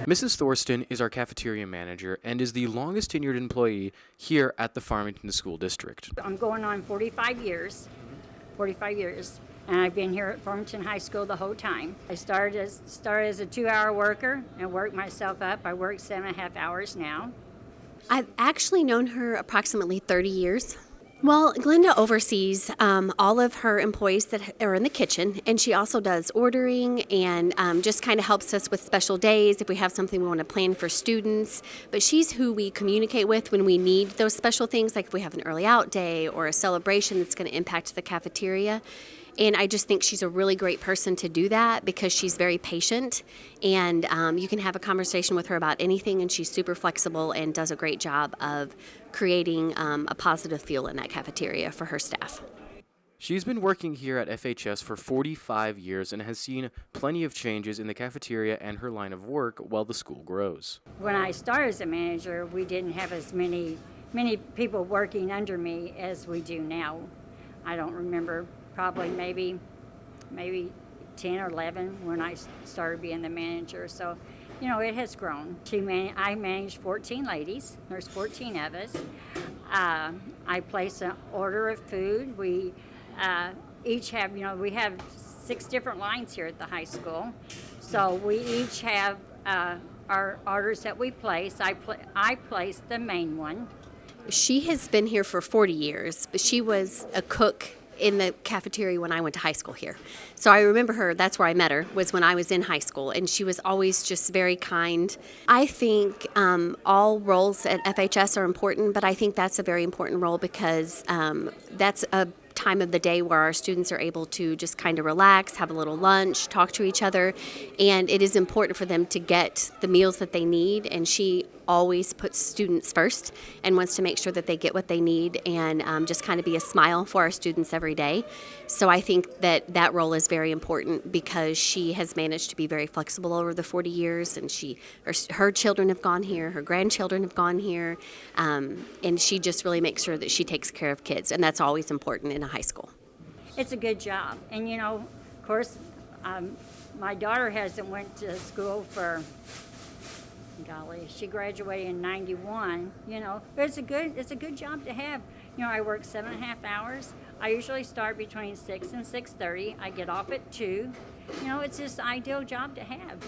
Mrs. Thurston is our cafeteria manager and is the longest tenured employee here at the Farmington School District. I'm going on 45 years, and I've been here at Farmington High School the whole time. I started as a 2-hour worker and worked myself up. I work 7.5 hours now. I've actually known her approximately 30 years. Well, Glenda oversees all of her employees that are in the kitchen, and she also does ordering and just kind of helps us with special days if we have something we want to plan for students. But she's who we communicate with when we need those special things, like if we have an early out day or a celebration that's going to impact the cafeteria. And I just think she's a really great person to do that because she's very patient, and you can have a conversation with her about anything, and she's super flexible and does a great job of creating a positive feel in that cafeteria for her staff. She's been working here at FHS for 45 years and has seen plenty of changes in the cafeteria and her line of work while the school grows. When I started as a manager, we didn't have as many people working under me as we do now. I don't remember, probably maybe 10 or 11 when I started being the manager. So, it has grown. I manage 14 ladies. There's 14 of us. I place an order of food. We each have, we have 6 different lines here at the high school. So we each have our orders that we place. I place the main one. She has been here for 40 years, but she was a cook in the cafeteria when I went to high school here. So I remember her, that's where I met her, was when I was in high school, and she was always just very kind. I think all roles at FHS are important, but I think that's a very important role because that's a time of the day where our students are able to just kind of relax, have a little lunch, talk to each other, and it is important for them to get the meals that they need, and she always puts students first and wants to make sure that they get what they need and just kind of be a smile for our students every day. So I think that role is very important because she has managed to be very flexible over the 40 years, and her children have gone here, her grandchildren have gone here, and she just really makes sure that she takes care of kids, and that's always important in a high school. It's a good job, and of course, my daughter hasn't went to school for, golly, she graduated in 91, but it's a good job to have. I work 7.5 hours. I usually start between 6 and 6:30. I get off at 2. It's just an ideal job to have.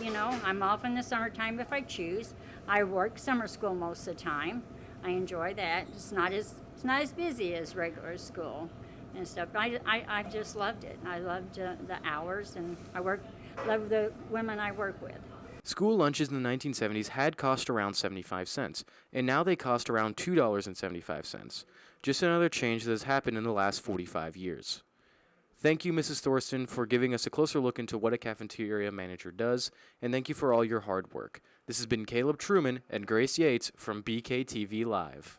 I'm off in the summertime if I choose. I work summer school most of the time. I enjoy that. It's not as busy as regular school and stuff. But I just loved it. I loved the hours, and love the women I work with. School lunches in the 1970s had cost around 75 cents, and now they cost around $2.75. Just another change that has happened in the last 45 years. Thank you, Mrs. Thurston, for giving us a closer look into what a cafeteria manager does, and thank you for all your hard work. This has been Caleb Truman and Grace Yates from BKTV Live.